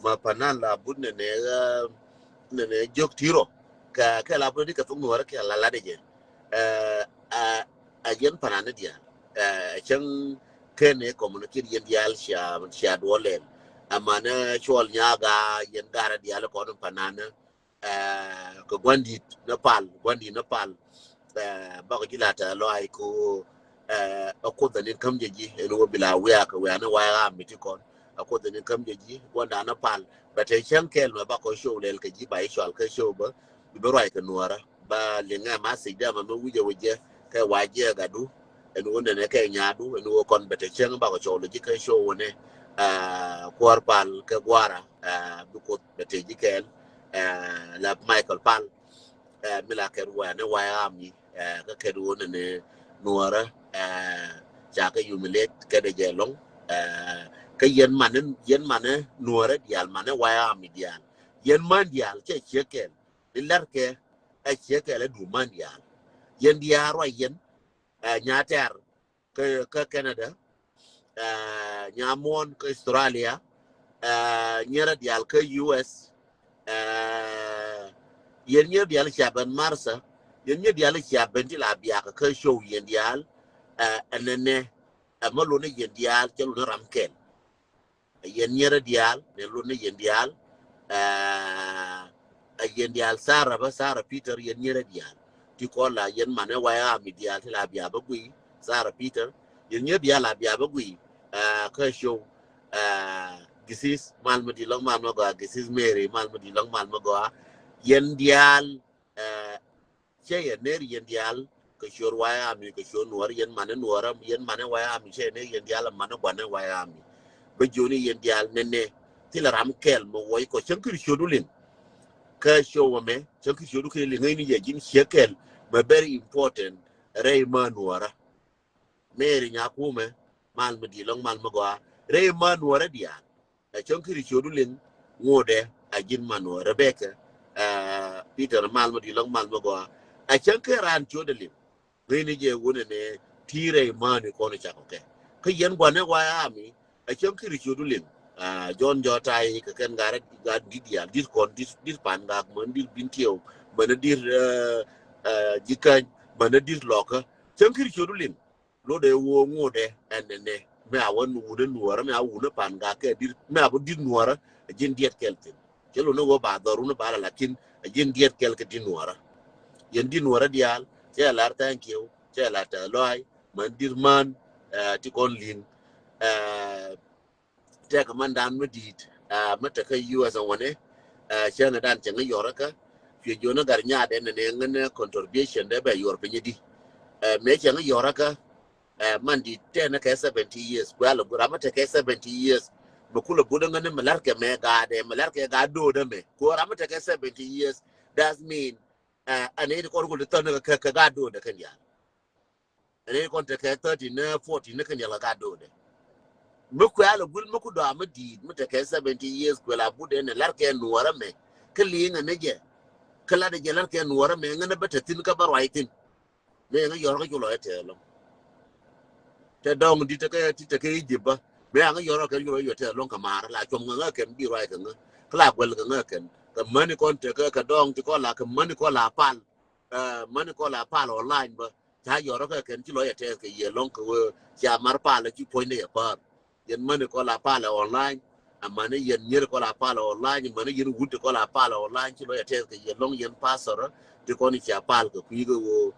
ma panan la bun ne jok tiro ka la bun di ka tung nuara ka la de je a yen panan dia chang kene communicate yen dial sha dolen amana chol nyaga yen gara dial ko panan ko gwandi Nepal ba ko jilata lo ay ko ko da nin kam jeji eno bila wiya ka wiya na waya miti kon ko da nin kam jeji wanda na pal ba te chen kel ba ko show lel ka ji ba ishal ka show ba bi roi ka nuara ba lenga ma se da ma wuje ka waje ga du eno wanda ne ka nyadu eno kon ba te chen ba ko show le ji ka show ne kwar pal ka gwara bu ko ba te ji kel la Michael Pal mila ker wa ne waya mi ka kedu ne nuara cha ka humiliate ka de jelong ka yen manen nuara dial manen waya mi dial yen man dial che chekel lar ke a chekel du man dial yen diaro yen nyater ka Canada nyamon ka Australia nyera dial ka US yen nye dial chaban marsa yen nye dial chaban ti la biya ka show yen dial anene amalo ne yen dial chelu na ramkel yen nyera dial ne lo ne yen dial yen dial Sara Peter yen nyera dial ti ko la yen mane waya mi dial ti la biya ba gui Sara Peter yen nye dial la biya ba gui ka show gisis malmadi long malma go gisis Mary malmadi long malma go yen dial che yen yen dial ka shor waya mi ka shor nuar yen mane nuara yen mane waya mi che ne yen dial mane gwane waya mi ba joni yen dial nene tila ram kel mo woy ko chankir shodulin ka show me chankir shodu ke li ngai ni ye jin shekel ma very important rey manuara Mary nyakume mal medi long mal magwa rey manuara dial chankir shodulin ngode ajin manuara beka Peter mal medi long mal magwa a chankir ran chodulin ni je wona ne tire mani ko ne chakoke ka yen gwane waya mi a chankir shodulin John Jotai ka kan gara ga didia dis kon dis pan ga man dis bintio man dis jikan man dis loka chankir chodulin lo de wo ngode enene me awan wude nuara me awuna pan ga ke dis me abu dis nuara jin diet keltin chelo no go ba daru no bala lakin jin diet kel ke din nuara yen din nuara dial che lar thank you che la ta loy man dis man ti kon lin te ka man dan medit mata kai yu asan wane shana dan canga yoraka fi jona garnya da ne ngane contribution da ba yor pinyi di me canga yoraka man di te na kai 70 years kwala gura mata kai 70 years makula budan ngane malarka me ga da malarka ga do da me ko ramata kai 70 years that mean ane ko ko to na ka ga do da kan ya ane ko ta kai 30 na 40 na kan ya ga do da muku ala gul muku do amadi muta kai 70 years ko la bude ne larke nuwara me kali nga neje kala de larke nuwara me ngana bata tin ka bar waitin me nga yor ko lo ete lo te dong di te ka jiba me nga yor ko yo te lo ka mar la chom nga ken bi roi ka nga kala gwel ka nga ken ka mani kon te ka dong ti ko la ka mani ko la pal online ba ta yor ko ken ti lo ete ka ye long ko ya mar pal ki point ya par yen mane ko la pala online amane yen nyer ko la pala online mane yen wutte ko la pala online ci lo ya tes ke yen long yen passer de ko ni ci apal ko kuigo wo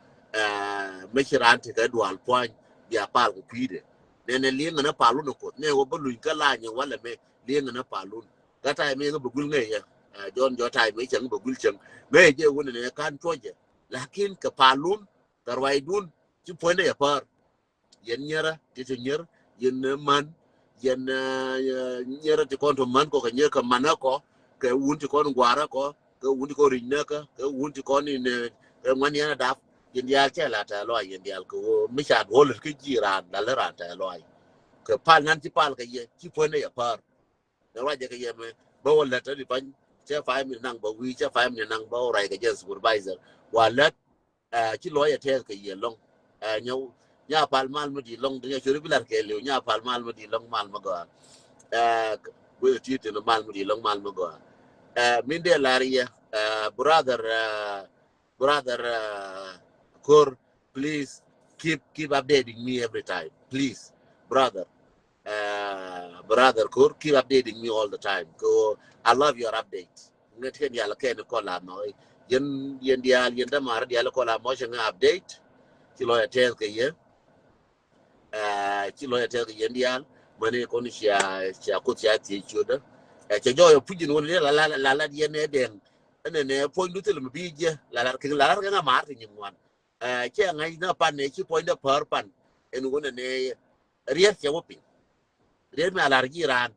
mechirante ka dual point bi apal ko kuide nene linga na palu no ko ne wo bulu ka la nyen wala me linga na palu gata me nga bugul ngai ya John Jotai me chang bugul chang me je wona ne kan toje lakin ka palun tarwaidun ci point ya par yen nyera ti nyer yen man yen nyera ti kon to man ko ka nyer ka manako ke wunti kon gwara ko ke wunti ko rinaka ke wunti kon ne ngwan yana da yen ya chela ta lo yen ya ko mi cha hol ke jira dal ra ta lo ke pal nan ti pal ke ye ti pone ya par da wa je ke ye me ba wala ta di ban che 5 min nang ba wi che 5 min nang ba rai ke je supervisor wala ti lo ya te ke ye long nyau nya pal mal mo di long de chori bilar ke le nya pal mal mo di long mal ma go we ti te no mal mu di long mal mu go min de laria brother brother Kor, please keep updating me every time, please, brother. Brother Kor, keep updating me all the time. Go, I love your updates. Ngetken yala ken ko la no. Yen dia yen da mar dia ko la mo nga update. Ti lo ya tel ke ye. Ti lo ya tel ke yen dia mane ko ni sia ko sia ti chuda. Che jo yo pujin won la yen ne den. Ne point du tel bi je la ke la nga mar ti nywan. Che ngai na pan ne chi point da par pan. En wona ne riet che wopin. Riet me alargi ran.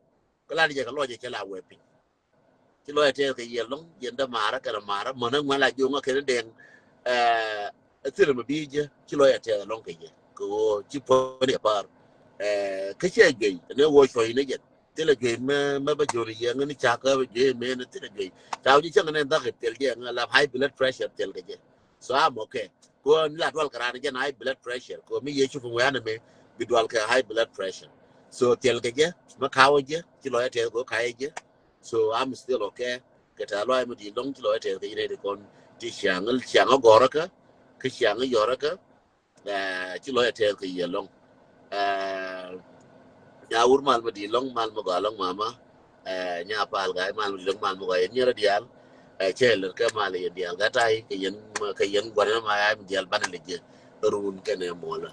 Ko la je ka lo je che la wepin. Ti lo ya tel ke ye long yen da mara ka mara mona ngala jo nga ke den tel bi je ti lo ya tel long ke ye. Ko chi point da par cái xe gì nếu vô xoay nó dịch tức là chuyện mà bây giờ thì người cha có về mẹ nó tức là gì tao chỉ chẳng nên ta cái tiền gì là high blood pressure tiền cái gì so I'm okay cô là đoán cái này cái high blood pressure cô mới giờ chụp phim anh em bị đoán cái high blood pressure so tiền cái gì mà khao gì chỉ nói tiền cô khai gì so I'm still okay cái thằng loài mà đi đông chỉ nói tiền cái này thì con chỉ sáng ở gò cái sáng ở gò chỉ nói tiền cái gì long ya ur mal ma di long mal ma ga long mama nya pal ga mal di long mal ma ga ni ra dial cheler ka mal ye dial ga tai ke yen gwan ma ya dial ban le je run ke ne mola